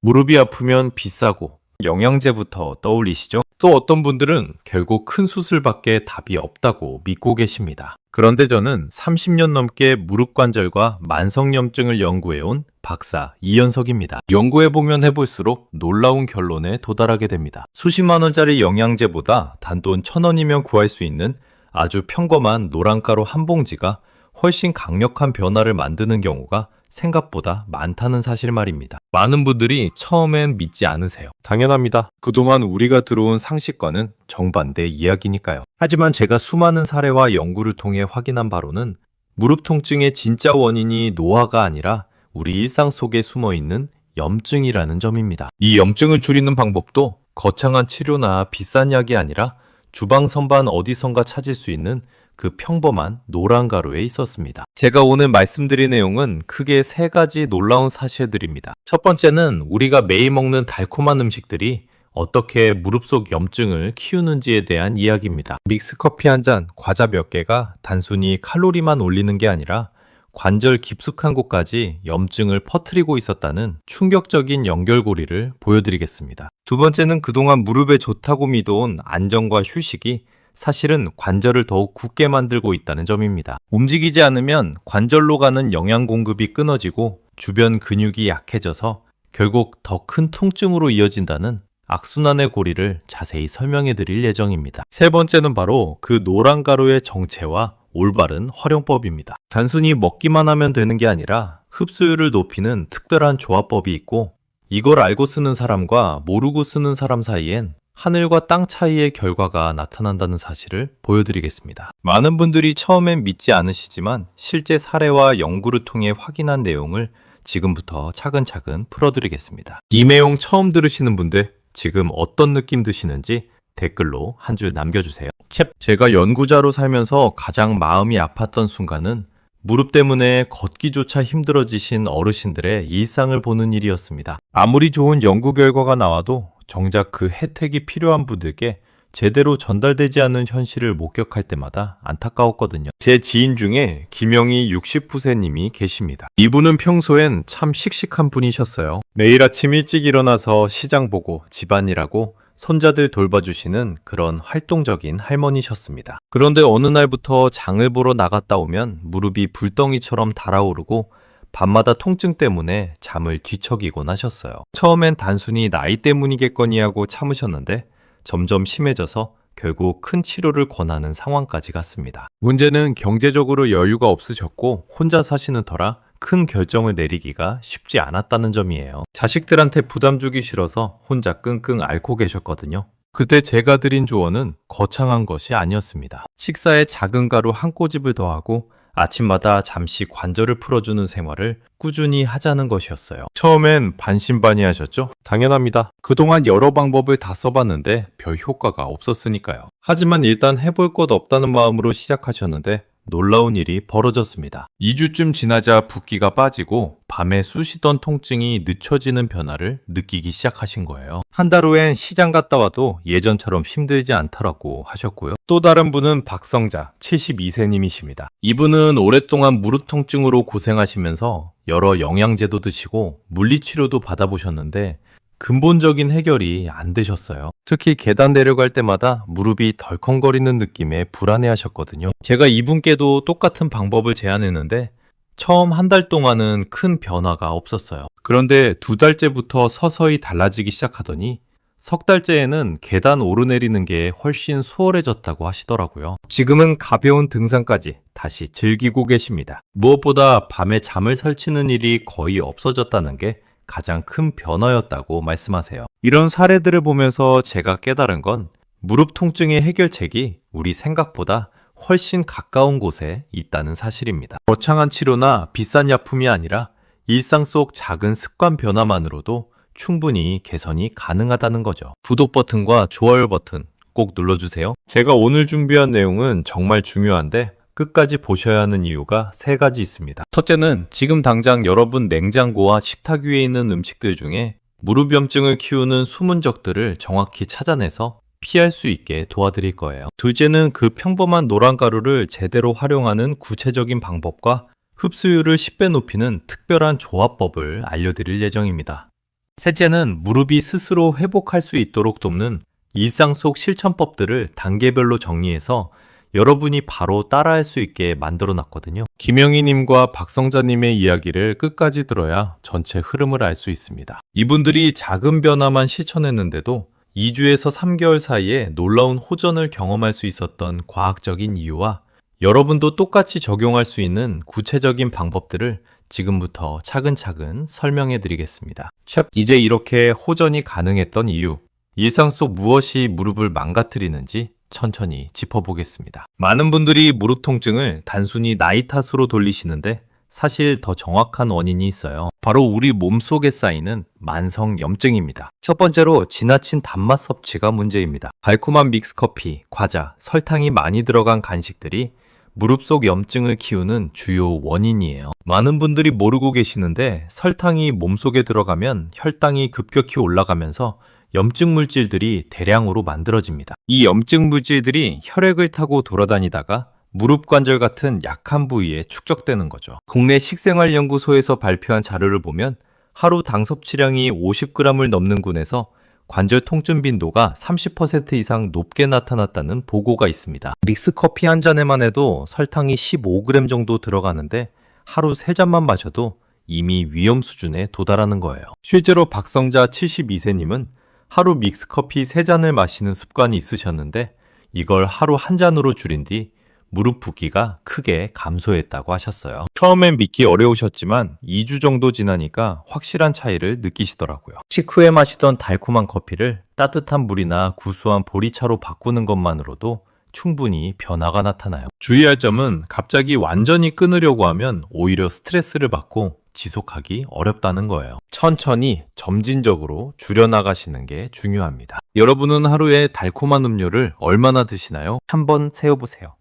무릎이 아프면 비싸고 영양제부터 떠올리시죠? 또 어떤 분들은 결국 큰 수술밖에 답이 없다고 믿고 계십니다. 그런데 저는 30년 넘게 무릎 관절과 만성염증을 연구해온 박사 이현석입니다. 연구해보면 해볼수록 놀라운 결론에 도달하게 됩니다. 수십만 원짜리 영양제보다 단돈 1,000원이면 구할 수 있는 아주 평범한 노란가루 한 봉지가 훨씬 강력한 변화를 만드는 경우가 생각보다 많다는 사실 말입니다. 많은 분들이 처음엔 믿지 않으세요. 당연합니다. 그동안 우리가 들어온 상식과는 정반대 이야기니까요. 하지만 제가 수많은 사례와 연구를 통해 확인한 바로는 무릎 통증의 진짜 원인이 노화가 아니라 우리 일상 속에 숨어 있는 염증이라는 점입니다. 이 염증을 줄이는 방법도 거창한 치료나 비싼 약이 아니라 주방 선반 어디선가 찾을 수 있는 그 평범한 노란 가루에 있었습니다. 제가 오늘 말씀드릴 내용은 크게 세 가지 놀라운 사실들입니다. 첫 번째는 우리가 매일 먹는 달콤한 음식들이 어떻게 무릎 속 염증을 키우는지에 대한 이야기입니다. 믹스커피 한 잔, 과자 몇 개가 단순히 칼로리만 올리는 게 아니라 관절 깊숙한 곳까지 염증을 퍼뜨리고 있었다는 충격적인 연결고리를 보여드리겠습니다. 두 번째는 그동안 무릎에 좋다고 믿어온 안정과 휴식이 사실은 관절을 더욱 굳게 만들고 있다는 점입니다. 움직이지 않으면 관절로 가는 영양 공급이 끊어지고 주변 근육이 약해져서 결국 더 큰 통증으로 이어진다는 악순환의 고리를 자세히 설명해 드릴 예정입니다. 세 번째는 바로 그 노란 가루의 정체와 올바른 활용법입니다. 단순히 먹기만 하면 되는 게 아니라 흡수율을 높이는 특별한 조합법이 있고 이걸 알고 쓰는 사람과 모르고 쓰는 사람 사이엔 하늘과 땅 차이의 결과가 나타난다는 사실을 보여드리겠습니다. 많은 분들이 처음엔 믿지 않으시지만 실제 사례와 연구를 통해 확인한 내용을 지금부터 차근차근 풀어드리겠습니다. 이 내용 처음 들으시는 분들 지금 어떤 느낌 드시는지 댓글로 한 줄 남겨주세요. 제가 연구자로 살면서 가장 마음이 아팠던 순간은 무릎 때문에 걷기조차 힘들어지신 어르신들의 일상을 보는 일이었습니다. 아무리 좋은 연구 결과가 나와도 정작 그 혜택이 필요한 분들께 제대로 전달되지 않는 현실을 목격할 때마다 안타까웠거든요. 제 지인 중에 김영희 60부세님이 계십니다. 이분은 평소엔 참 씩씩한 분이셨어요. 매일 아침 일찍 일어나서 시장 보고 집안일하고 손자들 돌봐주시는 그런 활동적인 할머니셨습니다. 그런데 어느 날부터 장을 보러 나갔다 오면 무릎이 불덩이처럼 달아오르고 밤마다 통증 때문에 잠을 뒤척이곤 하셨어요. 처음엔 단순히 나이 때문이겠거니 하고 참으셨는데 점점 심해져서 결국 큰 치료를 권하는 상황까지 갔습니다. 문제는 경제적으로 여유가 없으셨고 혼자 사시는 터라 큰 결정을 내리기가 쉽지 않았다는 점이에요. 자식들한테 부담 주기 싫어서 혼자 끙끙 앓고 계셨거든요. 그때 제가 드린 조언은 거창한 것이 아니었습니다. 식사에 작은 가루 한 꼬집을 더하고 아침마다 잠시 관절을 풀어주는 생활을 꾸준히 하자는 것이었어요. 처음엔 반신반의하셨죠? 당연합니다. 그동안 여러 방법을 다 써봤는데 별 효과가 없었으니까요. 하지만 일단 해볼 것 없다는 마음으로 시작하셨는데 놀라운 일이 벌어졌습니다. 2주쯤 지나자 붓기가 빠지고 밤에 쑤시던 통증이 늦춰지는 변화를 느끼기 시작하신 거예요. 한 달 후엔 시장 갔다 와도 예전처럼 힘들지 않더라고 하셨고요. 또 다른 분은 박성자 72세님이십니다. 이분은 오랫동안 무릎 통증으로 고생하시면서 여러 영양제도 드시고 물리치료도 받아보셨는데 근본적인 해결이 안 되셨어요. 특히 계단 내려갈 때마다 무릎이 덜컹거리는 느낌에 불안해하셨거든요. 제가 이분께도 똑같은 방법을 제안했는데 처음 한 달 동안은 큰 변화가 없었어요. 그런데 2달째부터 서서히 달라지기 시작하더니 석 달째에는 계단 오르내리는 게 훨씬 수월해졌다고 하시더라고요. 지금은 가벼운 등산까지 다시 즐기고 계십니다. 무엇보다 밤에 잠을 설치는 일이 거의 없어졌다는 게 가장 큰 변화였다고 말씀하세요. 이런 사례들을 보면서 제가 깨달은 건 무릎 통증의 해결책이 우리 생각보다 훨씬 가까운 곳에 있다는 사실입니다. 거창한 치료나 비싼 약품이 아니라 일상 속 작은 습관 변화만으로도 충분히 개선이 가능하다는 거죠. 구독 버튼과 좋아요 버튼 꼭 눌러주세요. 제가 오늘 준비한 내용은 정말 중요한데 끝까지 보셔야 하는 이유가 세 가지 있습니다. 첫째는 지금 당장 여러분 냉장고와 식탁 위에 있는 음식들 중에 무릎 염증을 키우는 숨은 적들을 정확히 찾아내서 피할 수 있게 도와드릴 거예요. 둘째는 그 평범한 노란 가루를 제대로 활용하는 구체적인 방법과 흡수율을 10배 높이는 특별한 조합법을 알려드릴 예정입니다. 셋째는 무릎이 스스로 회복할 수 있도록 돕는 일상 속 실천법들을 단계별로 정리해서 여러분이 바로 따라할 수 있게 만들어 놨거든요. 김영희님과 박성자님의 이야기를 끝까지 들어야 전체 흐름을 알 수 있습니다. 이분들이 작은 변화만 실천했는데도 2주에서 3개월 사이에 놀라운 호전을 경험할 수 있었던 과학적인 이유와 여러분도 똑같이 적용할 수 있는 구체적인 방법들을 지금부터 차근차근 설명해 드리겠습니다. 이제 이렇게 호전이 가능했던 이유, 일상 속 무엇이 무릎을 망가뜨리는지 천천히 짚어보겠습니다. 많은 분들이 무릎 통증을 단순히 나이 탓으로 돌리시는데 사실 더 정확한 원인이 있어요. 바로 우리 몸속에 쌓이는 만성 염증입니다. 첫 번째로 지나친 단맛 섭취가 문제입니다. 달콤한 믹스커피, 과자, 설탕이 많이 들어간 간식들이 무릎 속 염증을 키우는 주요 원인이에요. 많은 분들이 모르고 계시는데 설탕이 몸속에 들어가면 혈당이 급격히 올라가면서 염증 물질들이 대량으로 만들어집니다. 이 염증 물질들이 혈액을 타고 돌아다니다가 무릎 관절 같은 약한 부위에 축적되는 거죠. 국내 식생활연구소에서 발표한 자료를 보면 하루 당 섭취량이 50g을 넘는 군에서 관절 통증 빈도가 30% 이상 높게 나타났다는 보고가 있습니다. 믹스커피 한 잔에만 해도 설탕이 15g 정도 들어가는데 하루 3잔만 마셔도 이미 위험 수준에 도달하는 거예요. 실제로 박성자 72세님은 하루 믹스커피 3잔을 마시는 습관이 있으셨는데 이걸 하루 한 잔으로 줄인 뒤 무릎 붓기가 크게 감소했다고 하셨어요. 처음엔 믿기 어려우셨지만 2주 정도 지나니까 확실한 차이를 느끼시더라고요. 식후에 마시던 달콤한 커피를 따뜻한 물이나 구수한 보리차로 바꾸는 것만으로도 충분히 변화가 나타나요. 주의할 점은 갑자기 완전히 끊으려고 하면 오히려 스트레스를 받고 지속하기 어렵다는 거예요. 천천히 점진적으로 줄여나가시는 게 중요합니다. 여러분은 하루에 달콤한 음료를 얼마나 드시나요? 한번 세어보세요.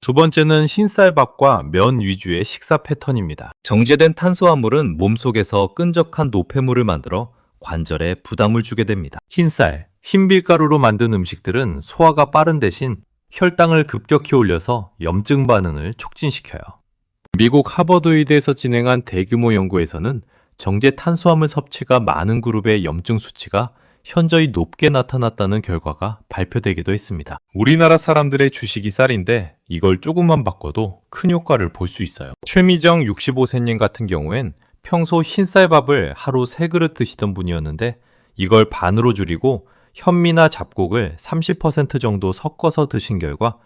두 번째는 흰쌀밥과 면 위주의 식사 패턴입니다. 정제된 탄수화물은 몸속에서 끈적한 노폐물을 만들어 관절에 부담을 주게 됩니다. 흰쌀, 흰밀가루로 만든 음식들은 소화가 빠른 대신 혈당을 급격히 올려서 염증 반응을 촉진시켜요. 미국 하버드의대에서 진행한 대규모 연구에서는 정제 탄수화물 섭취가 많은 그룹의 염증 수치가 현저히 높게 나타났다는 결과가 발표되기도 했습니다. 우리나라 사람들의 주식이 쌀인데 이걸 조금만 바꿔도 큰 효과를 볼 수 있어요. 최미정 65세님 같은 경우엔 평소 흰쌀밥을 하루 3그릇 드시던 분이었는데 이걸 반으로 줄이고 현미나 잡곡을 30% 정도 섞어서 드신 결과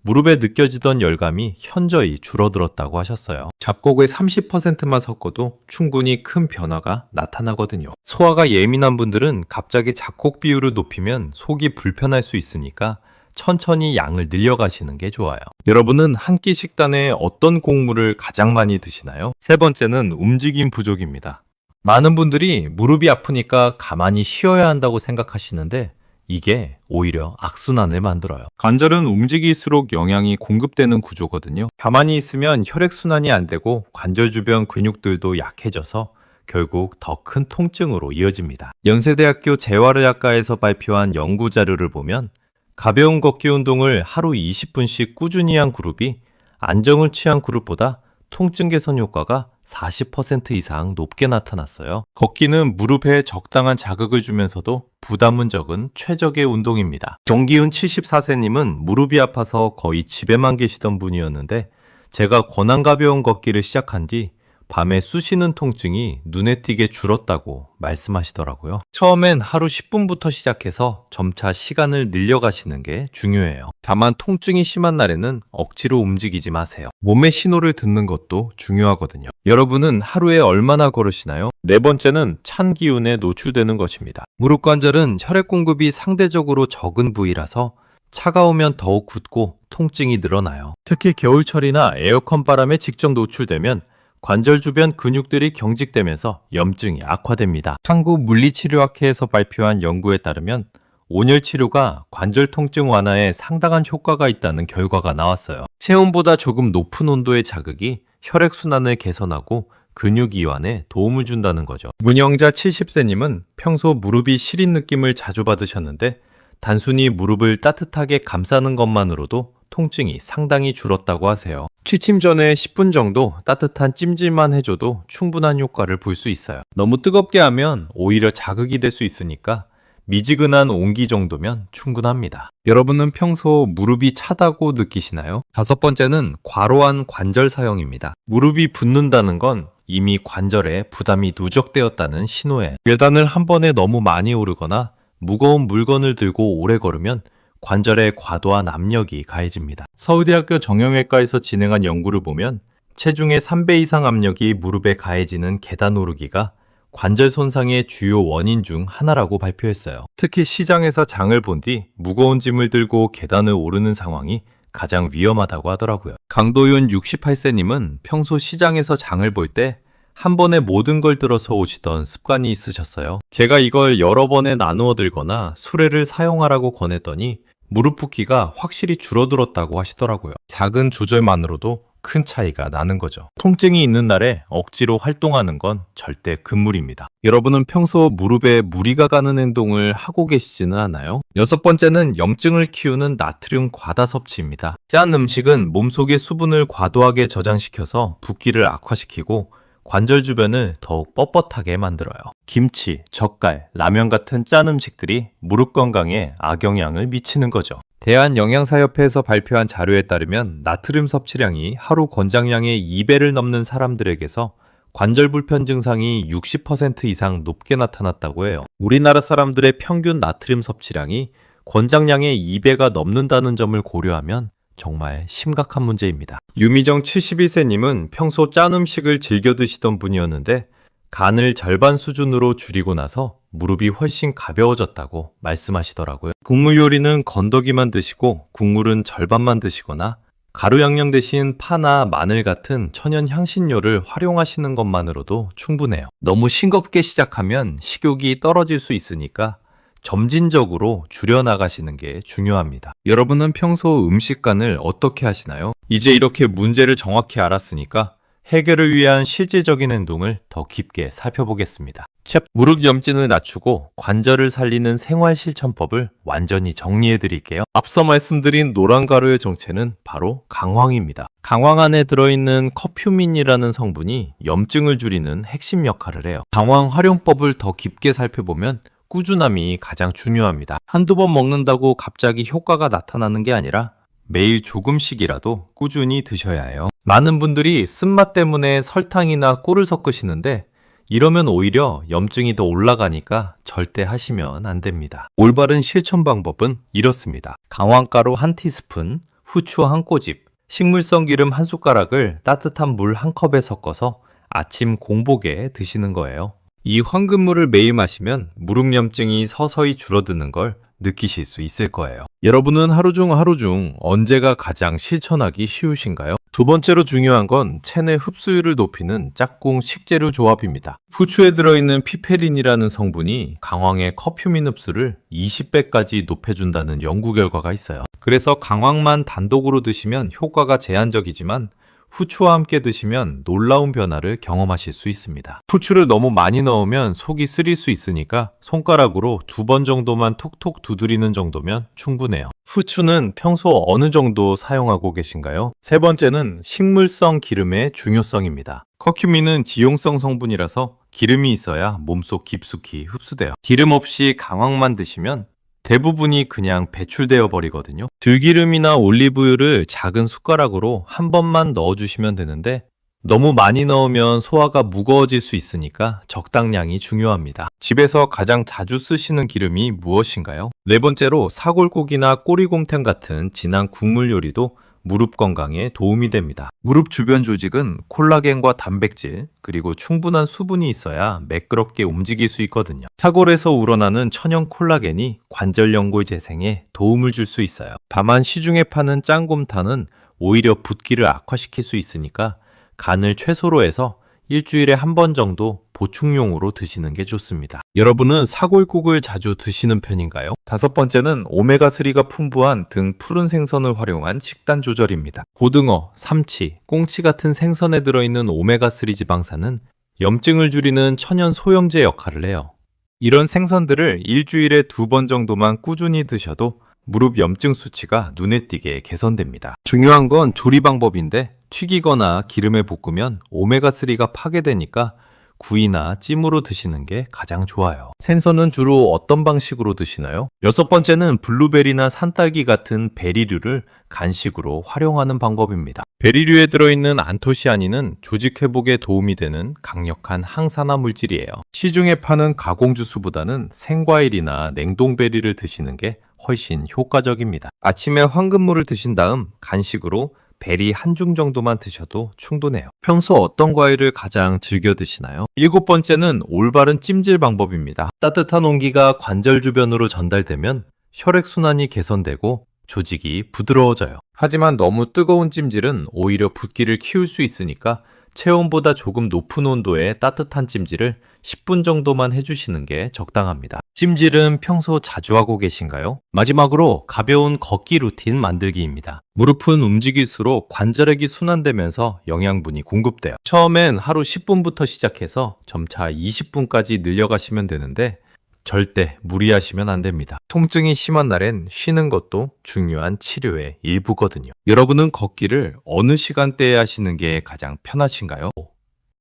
무릎에 느껴지던 열감이 현저히 줄어들었다고 하셨어요. 잡곡의 30%만 섞어도 충분히 큰 변화가 나타나거든요. 소화가 예민한 분들은 갑자기 잡곡 비율을 높이면 속이 불편할 수 있으니까 천천히 양을 늘려가시는 게 좋아요. 여러분은 한 끼 식단에 어떤 곡물을 가장 많이 드시나요? 세 번째는 움직임 부족입니다. 많은 분들이 무릎이 아프니까 가만히 쉬어야 한다고 생각하시는데 이게 오히려 악순환을 만들어요. 관절은 움직일수록 영양이 공급되는 구조거든요. 가만히 있으면 혈액순환이 안 되고 관절 주변 근육들도 약해져서 결국 더 큰 통증으로 이어집니다. 연세대학교 재활의학과에서 발표한 연구 자료를 보면 가벼운 걷기 운동을 하루 20분씩 꾸준히 한 그룹이 안정을 취한 그룹보다 통증 개선 효과가 40% 이상 높게 나타났어요. 걷기는 무릎에 적당한 자극을 주면서도 부담은 적은 최적의 운동입니다. 정기훈 74세님은 무릎이 아파서 거의 집에만 계시던 분이었는데 제가 권한 가벼운 걷기를 시작한 뒤 밤에 쑤시는 통증이 눈에 띄게 줄었다고 말씀하시더라고요. 처음엔 하루 10분부터 시작해서 점차 시간을 늘려가시는 게 중요해요. 다만 통증이 심한 날에는 억지로 움직이지 마세요. 몸의 신호를 듣는 것도 중요하거든요. 여러분은 하루에 얼마나 걸으시나요? 네 번째는 찬 기운에 노출되는 것입니다. 무릎 관절은 혈액 공급이 상대적으로 적은 부위라서 차가우면 더욱 굳고 통증이 늘어나요. 특히 겨울철이나 에어컨 바람에 직접 노출되면 관절 주변 근육들이 경직되면서 염증이 악화됩니다. 한국물리치료학회에서 발표한 연구에 따르면 온열 치료가 관절 통증 완화에 상당한 효과가 있다는 결과가 나왔어요. 체온보다 조금 높은 온도의 자극이 혈액순환을 개선하고 근육 이완에 도움을 준다는 거죠. 문영자 70세님은 평소 무릎이 시린 느낌을 자주 받으셨는데 단순히 무릎을 따뜻하게 감싸는 것만으로도 통증이 상당히 줄었다고 하세요. 취침 전에 10분 정도 따뜻한 찜질만 해줘도 충분한 효과를 볼 수 있어요. 너무 뜨겁게 하면 오히려 자극이 될 수 있으니까 미지근한 온기 정도면 충분합니다. 여러분은 평소 무릎이 차다고 느끼시나요? 다섯 번째는 과로한 관절 사용입니다. 무릎이 붓는다는 건 이미 관절에 부담이 누적되었다는 신호예요. 계단을 한 번에 너무 많이 오르거나 무거운 물건을 들고 오래 걸으면 관절에 과도한 압력이 가해집니다. 서울대학교 정형외과에서 진행한 연구를 보면 체중의 3배 이상 압력이 무릎에 가해지는 계단 오르기가 관절 손상의 주요 원인 중 하나라고 발표했어요. 특히 시장에서 장을 본 뒤 무거운 짐을 들고 계단을 오르는 상황이 가장 위험하다고 하더라고요. 강도윤 68세님은 평소 시장에서 장을 볼 때 한 번에 모든 걸 들어서 오시던 습관이 있으셨어요. 제가 이걸 여러 번에 나누어 들거나 수레를 사용하라고 권했더니 무릎 붓기가 확실히 줄어들었다고 하시더라고요. 작은 조절만으로도 큰 차이가 나는 거죠. 통증이 있는 날에 억지로 활동하는 건 절대 금물입니다. 여러분은 평소 무릎에 무리가 가는 행동을 하고 계시지는 않아요? 여섯 번째는 염증을 키우는 나트륨 과다 섭취입니다. 짠 음식은 몸속의 수분을 과도하게 저장시켜서 붓기를 악화시키고 관절 주변을 더욱 뻣뻣하게 만들어요. 김치, 젓갈, 라면 같은 짠 음식들이 무릎 건강에 악영향을 미치는 거죠. 대한영양사협회에서 발표한 자료에 따르면 나트륨 섭취량이 하루 권장량의 2배를 넘는 사람들에게서 관절 불편 증상이 60% 이상 높게 나타났다고 해요. 우리나라 사람들의 평균 나트륨 섭취량이 권장량의 2배가 넘는다는 점을 고려하면 정말 심각한 문제입니다. 유미정 71세님은 평소 짠 음식을 즐겨 드시던 분이었는데 간을 절반 수준으로 줄이고 나서 무릎이 훨씬 가벼워졌다고 말씀하시더라고요. 국물 요리는 건더기만 드시고 국물은 절반만 드시거나 가루 양념 대신 파나 마늘 같은 천연 향신료를 활용하시는 것만으로도 충분해요. 너무 싱겁게 시작하면 식욕이 떨어질 수 있으니까 점진적으로 줄여나가시는 게 중요합니다. 여러분은 평소 음식간을 어떻게 하시나요? 이제 이렇게 문제를 정확히 알았으니까 해결을 위한 실질적인 행동을 더 깊게 살펴보겠습니다. 무릎 염증을 낮추고 관절을 살리는 생활 실천법을 완전히 정리해 드릴게요. 앞서 말씀드린 노란 가루의 정체는 바로 강황입니다. 강황 안에 들어있는 커큐민이라는 성분이 염증을 줄이는 핵심 역할을 해요. 강황 활용법을 더 깊게 살펴보면 꾸준함이 가장 중요합니다. 한두 번 먹는다고 갑자기 효과가 나타나는 게 아니라 매일 조금씩이라도 꾸준히 드셔야 해요. 많은 분들이 쓴맛 때문에 설탕이나 꿀을 섞으시는데 이러면 오히려 염증이 더 올라가니까 절대 하시면 안 됩니다. 올바른 실천 방법은 이렇습니다. 강황가루 한 티스푼, 후추 한 꼬집, 식물성 기름 한 숟가락을 따뜻한 물 한 컵에 섞어서 아침 공복에 드시는 거예요. 이 황금물을 매일 마시면 무릎 염증이 서서히 줄어드는 걸 느끼실 수 있을 거예요. 여러분은 하루 중 언제가 가장 실천하기 쉬우신가요? 두 번째로 중요한 건 체내 흡수율을 높이는 짝꿍 식재료 조합입니다. 후추에 들어있는 피페린이라는 성분이 강황의 커큐민 흡수를 20배까지 높여준다는 연구 결과가 있어요. 그래서 강황만 단독으로 드시면 효과가 제한적이지만 후추와 함께 드시면 놀라운 변화를 경험하실 수 있습니다. 후추를 너무 많이 넣으면 속이 쓰릴 수 있으니까 손가락으로 2번 정도만 톡톡 두드리는 정도면 충분해요. 후추는 평소 어느 정도 사용하고 계신가요? 세 번째는 식물성 기름의 중요성입니다. 커큐민은 지용성 성분이라서 기름이 있어야 몸속 깊숙이 흡수돼요. 기름 없이 강황만 드시면 대부분이 그냥 배출되어 버리거든요. 들기름이나 올리브유를 작은 숟가락으로 한 번만 넣어주시면 되는데 너무 많이 넣으면 소화가 무거워질 수 있으니까 적당량이 중요합니다. 집에서 가장 자주 쓰시는 기름이 무엇인가요? 네 번째로 사골국이나 꼬리곰탕 같은 진한 국물 요리도 무릎 건강에 도움이 됩니다. 무릎 주변 조직은 콜라겐과 단백질, 그리고 충분한 수분이 있어야 매끄럽게 움직일 수 있거든요. 사골에서 우러나는 천연 콜라겐이 관절 연골 재생에 도움을 줄 수 있어요. 다만 시중에 파는 짠곰탕은 오히려 붓기를 악화시킬 수 있으니까 간을 최소로 해서 일주일에 한 번 정도 보충용으로 드시는 게 좋습니다. 여러분은 사골국을 자주 드시는 편인가요? 다섯 번째는 오메가3가 풍부한 등 푸른 생선을 활용한 식단 조절입니다. 고등어, 삼치, 꽁치 같은 생선에 들어있는 오메가3 지방산은 염증을 줄이는 천연 소염제 역할을 해요. 이런 생선들을 일주일에 2번 정도만 꾸준히 드셔도 무릎 염증 수치가 눈에 띄게 개선됩니다. 중요한 건 조리 방법인데 튀기거나 기름에 볶으면 오메가3가 파괴되니까 구이나 찜으로 드시는 게 가장 좋아요. 생선은 주로 어떤 방식으로 드시나요? 여섯 번째는 블루베리나 산딸기 같은 베리류를 간식으로 활용하는 방법입니다. 베리류에 들어있는 안토시아닌은 조직 회복에 도움이 되는 강력한 항산화 물질이에요. 시중에 파는 가공 주스보다는 생과일이나 냉동베리를 드시는 게 훨씬 효과적입니다. 아침에 황금물을 드신 다음 간식으로 베리 한 중 정도만 드셔도 충분해요. 평소 어떤 과일을 가장 즐겨 드시나요? 일곱 번째는 올바른 찜질 방법입니다. 따뜻한 온기가 관절 주변으로 전달되면 혈액순환이 개선되고 조직이 부드러워져요. 하지만 너무 뜨거운 찜질은 오히려 붓기를 키울 수 있으니까 체온보다 조금 높은 온도의 따뜻한 찜질을 10분 정도만 해주시는 게 적당합니다. 찜질은 평소 자주 하고 계신가요? 마지막으로 가벼운 걷기 루틴 만들기입니다. 무릎은 움직일수록 관절액이 순환되면서 영양분이 공급돼요. 처음엔 하루 10분부터 시작해서 점차 20분까지 늘려가시면 되는데 절대 무리하시면 안 됩니다. 통증이 심한 날엔 쉬는 것도 중요한 치료의 일부거든요. 여러분은 걷기를 어느 시간대에 하시는 게 가장 편하신가요?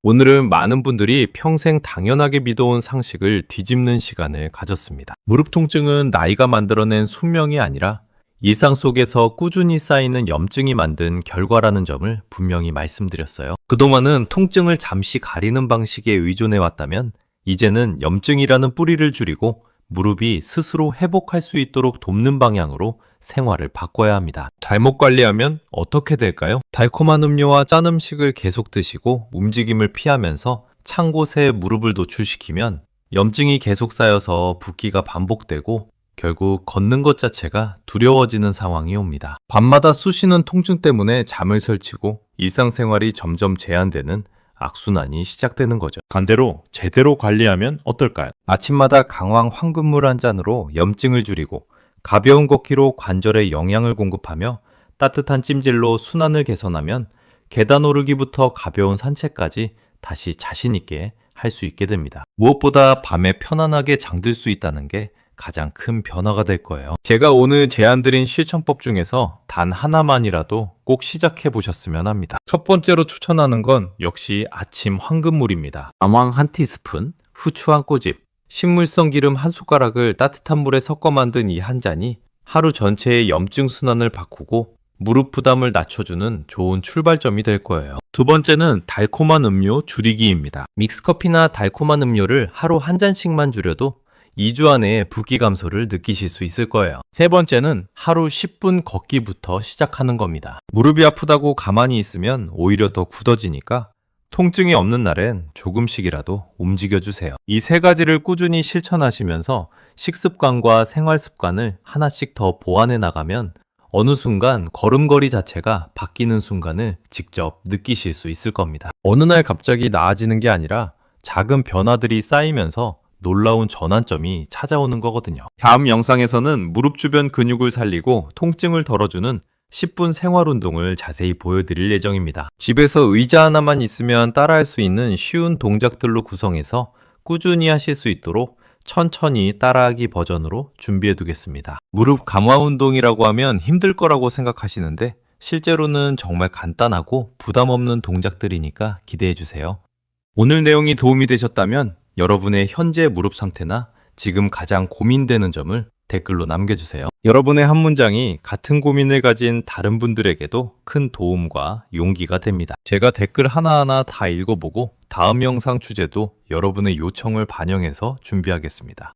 오늘은 많은 분들이 평생 당연하게 믿어온 상식을 뒤집는 시간을 가졌습니다. 무릎 통증은 나이가 만들어낸 숙명이 아니라 일상 속에서 꾸준히 쌓이는 염증이 만든 결과라는 점을 분명히 말씀드렸어요. 그동안은 통증을 잠시 가리는 방식에 의존해 왔다면 이제는 염증이라는 뿌리를 줄이고 무릎이 스스로 회복할 수 있도록 돕는 방향으로 생활을 바꿔야 합니다. 잘못 관리하면 어떻게 될까요? 달콤한 음료와 짠 음식을 계속 드시고 움직임을 피하면서 찬 곳에 무릎을 노출시키면 염증이 계속 쌓여서 붓기가 반복되고 결국 걷는 것 자체가 두려워지는 상황이 옵니다. 밤마다 쑤시는 통증 때문에 잠을 설치고 일상생활이 점점 제한되는 악순환이 시작되는 거죠. 반대로 제대로 관리하면 어떨까요? 아침마다 강황 황금물 한 잔으로 염증을 줄이고 가벼운 걷기로 관절에 영양을 공급하며 따뜻한 찜질로 순환을 개선하면 계단 오르기부터 가벼운 산책까지 다시 자신 있게 할 수 있게 됩니다. 무엇보다 밤에 편안하게 잠들 수 있다는 게 가장 큰 변화가 될 거예요. 제가 오늘 제안드린 실천법 중에서 단 하나만이라도 꼭 시작해 보셨으면 합니다. 첫 번째로 추천하는 건 역시 아침 황금물입니다. 암황 한 티스푼, 후추 한 꼬집, 식물성 기름 한 숟가락을 따뜻한 물에 섞어 만든 이 한 잔이 하루 전체의 염증 순환을 바꾸고 무릎 부담을 낮춰주는 좋은 출발점이 될 거예요. 두 번째는 달콤한 음료 줄이기입니다. 믹스커피나 달콤한 음료를 하루 한 잔씩만 줄여도 2주 안에 붓기 감소를 느끼실 수 있을 거예요. 세 번째는 하루 10분 걷기부터 시작하는 겁니다. 무릎이 아프다고 가만히 있으면 오히려 더 굳어지니까 통증이 없는 날엔 조금씩이라도 움직여주세요. 이 세 가지를 꾸준히 실천하시면서 식습관과 생활 습관을 하나씩 더 보완해 나가면 어느 순간 걸음걸이 자체가 바뀌는 순간을 직접 느끼실 수 있을 겁니다. 어느 날 갑자기 나아지는 게 아니라 작은 변화들이 쌓이면서 놀라운 전환점이 찾아오는 거거든요. 다음 영상에서는 무릎 주변 근육을 살리고 통증을 덜어주는 10분 생활 운동을 자세히 보여드릴 예정입니다. 집에서 의자 하나만 있으면 따라할 수 있는 쉬운 동작들로 구성해서 꾸준히 하실 수 있도록 천천히 따라하기 버전으로 준비해 두겠습니다. 무릎 강화 운동이라고 하면 힘들 거라고 생각하시는데 실제로는 정말 간단하고 부담 없는 동작들이니까 기대해 주세요. 오늘 내용이 도움이 되셨다면 여러분의 현재 무릎 상태나 지금 가장 고민되는 점을 댓글로 남겨주세요. 여러분의 한 문장이 같은 고민을 가진 다른 분들에게도 큰 도움과 용기가 됩니다. 제가 댓글 하나하나 다 읽어보고 다음 영상 주제도 여러분의 요청을 반영해서 준비하겠습니다.